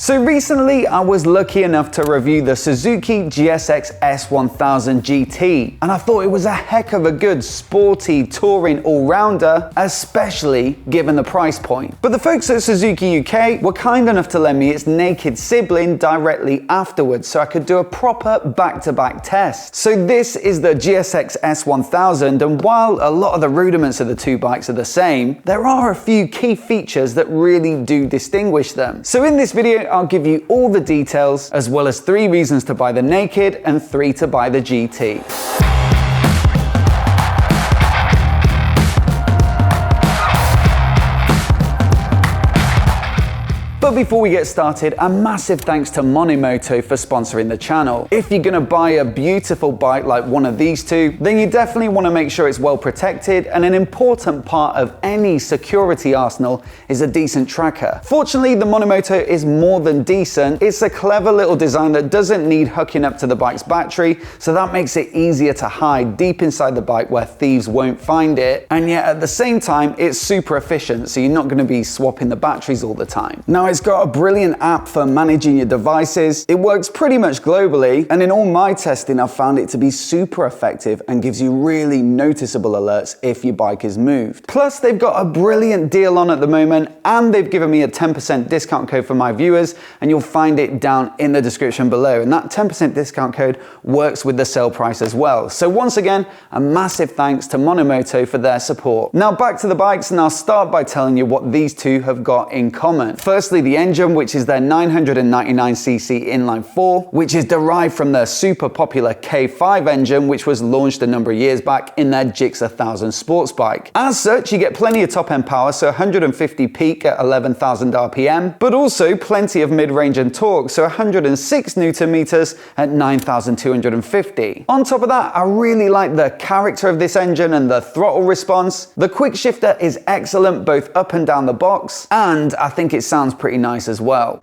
So recently I was lucky enough to review the Suzuki GSX-S1000 GT, and I thought it was a heck of a good sporty touring all-rounder, especially given the price point. But the folks at Suzuki UK were kind enough to lend me its naked sibling directly afterwards so I could do a proper back-to-back test. So this is the GSX-S1000, and while a lot of the rudiments of the two bikes are the same, there are a few key features that really do distinguish them. So in this video I'll give you all the details, as well as 3 reasons to buy the naked and 3 to buy the GT. But before we get started, a massive thanks to Monomoto for sponsoring the channel. If you're gonna buy a beautiful bike like one of these two, then you definitely wanna make sure it's well protected, and an important part of any security arsenal is a decent tracker. Fortunately, the Monomoto is more than decent. It's a clever little design that doesn't need hooking up to the bike's battery, so that makes it easier to hide deep inside the bike where thieves won't find it. And yet at the same time, it's super efficient, so you're not gonna be swapping the batteries all the time. Now, it's got a brilliant app for managing your devices. It works pretty much globally, and in all my testing I've found it to be super effective and gives you really noticeable alerts if your bike is moved. Plus, they've got a brilliant deal on at the moment, and they've given me a 10% discount code for my viewers, and you'll find it down in the description below. And that 10% discount code works with the sale price as well. So once again, a massive thanks to Monomoto for their support. Now back to the bikes, and I'll start by telling you what these two have got in common. Firstly, the engine, which is their 999cc inline 4, which is derived from their super popular K5 engine, which was launched a number of years back in their GSX-S1000 sports bike. As such, you get plenty of top-end power, so 150 peak at 11,000 RPM, but also plenty of mid-range and torque, so 106 Newton meters at 9,250. On top of that, I really like the character of this engine and the throttle response. The quick shifter is excellent both up and down the box, and I think it sounds pretty nice as well.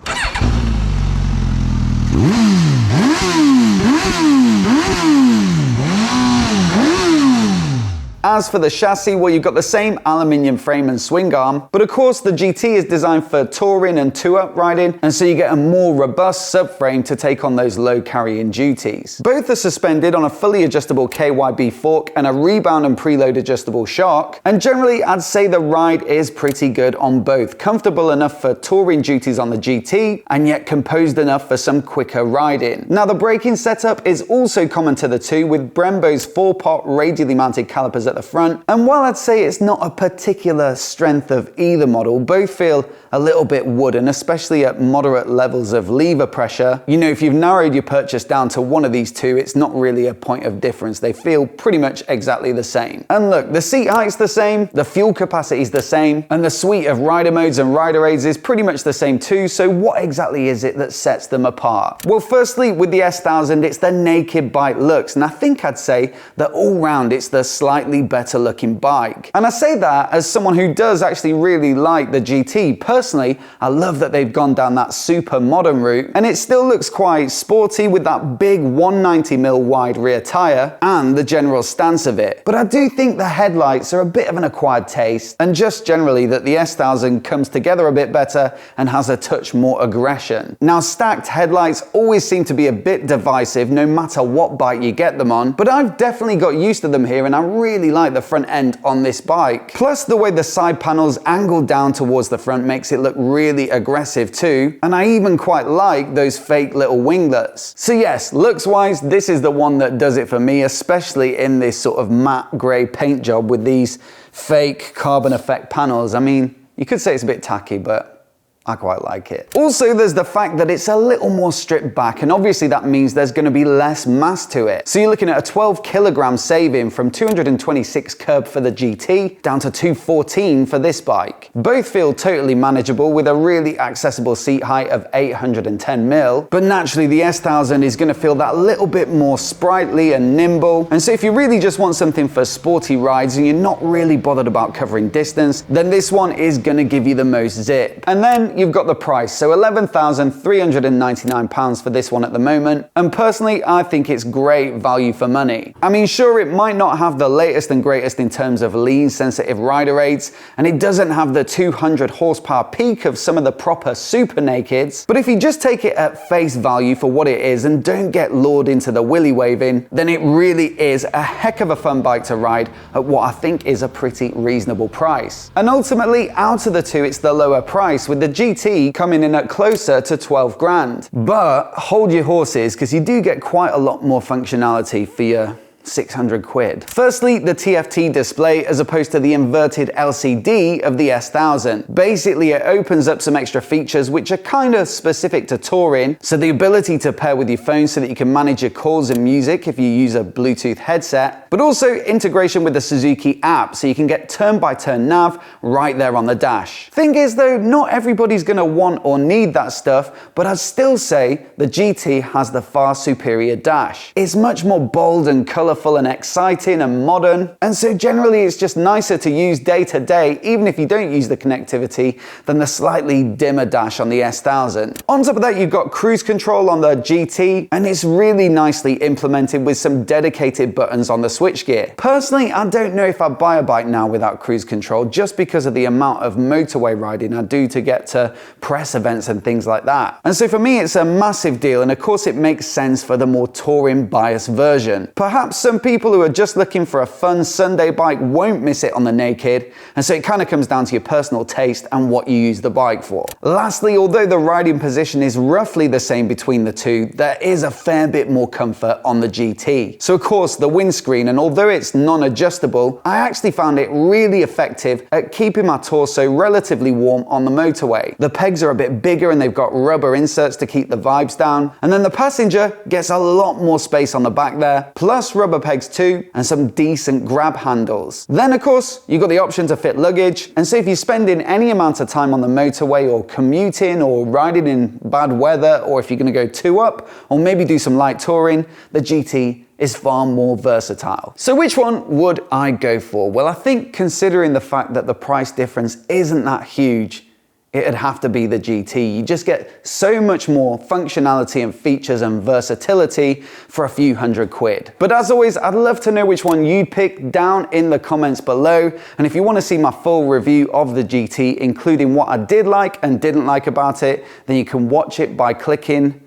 As for the chassis, well, you've got the same aluminium frame and swing arm, but of course the GT is designed for touring and two-up riding, and so you get a more robust subframe to take on those low carrying duties. Both are suspended on a fully adjustable KYB fork and a rebound and preload adjustable shock, and generally I'd say the ride is pretty good on both. Comfortable enough for touring duties on the GT, and yet composed enough for some quicker riding. Now the braking setup is also common to the two, with Brembo's 4-pot radially mounted calipers at the front, and while I'd say it's not a particular strength of either model, both feel a little bit wooden, especially at moderate levels of lever pressure. You know, if you've narrowed your purchase down to one of these two, it's not really a point of difference. They feel pretty much exactly the same. And look, the seat height's the same, the fuel capacity's the same, and the suite of rider modes and rider aids is pretty much the same too, so what exactly is it that sets them apart? Well, firstly, with the S1000, it's the naked bike looks, and I think I'd say that all round it's the slightly better looking bike. And I say that as someone who does actually really like the GT. Personally, I love that they've gone down that super modern route, and it still looks quite sporty with that big 190mm wide rear tire and the general stance of it. But I do think the headlights are a bit of an acquired taste, and just generally that the S1000 comes together a bit better and has a touch more aggression. Now, stacked headlights always seem to be a bit divisive no matter what bike you get them on, but I've definitely got used to them here, and I really like the front end on this bike. Plus, the way the side panels angle down towards the front makes it look really aggressive too, and I even quite like those fake little winglets. So yes, looks wise, this is the one that does it for me, especially in this sort of matte grey paint job with these fake carbon effect panels. I mean, you could say it's a bit tacky, but I quite like it. Also, there's the fact that it's a little more stripped back, and obviously that means there's going to be less mass to it. So you're looking at a 12 kilogram saving from 226 curb for the GT down to 214 for this bike. Both feel totally manageable with a really accessible seat height of 810mm, but naturally the S1000 is going to feel that little bit more sprightly and nimble. And so if you really just want something for sporty rides and you're not really bothered about covering distance, then this one is going to give you the most zip. And then you've got the price, so £11,399 for this one at the moment, and personally I think it's great value for money. I mean, sure, it might not have the latest and greatest in terms of lean sensitive rider aids, and it doesn't have the 200 horsepower peak of some of the proper super nakeds, but if you just take it at face value for what it is and don't get lured into the willy waving, then it really is a heck of a fun bike to ride at what I think is a pretty reasonable price. And ultimately, out of the two, it's the lower price, with the GT coming in at closer to 12 grand. But hold your horses, because you do get quite a lot more functionality for your 600 quid. Firstly, the TFT display as opposed to the inverted LCD of the S1000. Basically, it opens up some extra features which are kind of specific to touring, so the ability to pair with your phone so that you can manage your calls and music if you use a Bluetooth headset, but also integration with the Suzuki app so you can get turn-by-turn nav right there on the dash. Thing is though, not everybody's going to want or need that stuff, but I'd still say the GT has the far superior dash. It's much more bold and colourful and exciting and modern, and so generally it's just nicer to use day to day, even if you don't use the connectivity, than the slightly dimmer dash on the S1000. On top of that, you've got cruise control on the GT, and it's really nicely implemented with some dedicated buttons on the switchgear. Personally, I don't know if I'd buy a bike now without cruise control, just because of the amount of motorway riding I do to get to press events and things like that. And so for me, it's a massive deal, and of course it makes sense for the more touring biased version. Perhaps some people who are just looking for a fun Sunday bike won't miss it on the naked, and so it kind of comes down to your personal taste and what you use the bike for. Lastly, although the riding position is roughly the same between the two, there is a fair bit more comfort on the GT. So of course the windscreen, and although it's non-adjustable, I actually found it really effective at keeping my torso relatively warm on the motorway. The pegs are a bit bigger and they've got rubber inserts to keep the vibes down, and then the passenger gets a lot more space on the back there, plus rubber pegs too, and some decent grab handles. Then of course you've got the option to fit luggage, and so if you're spending any amount of time on the motorway or commuting or riding in bad weather, or if you're going to go 2-up or maybe do some light touring, the GT is far more versatile. So which one would I go for? Well, I think considering the fact that the price difference isn't that huge, it'd have to be the GT. You just get so much more functionality and features and versatility for a few hundred quid. But as always, I'd love to know which one you'd pick down in the comments below. And if you want to see my full review of the GT, including what I did like and didn't like about it, then you can watch it by clicking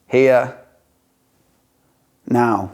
here now.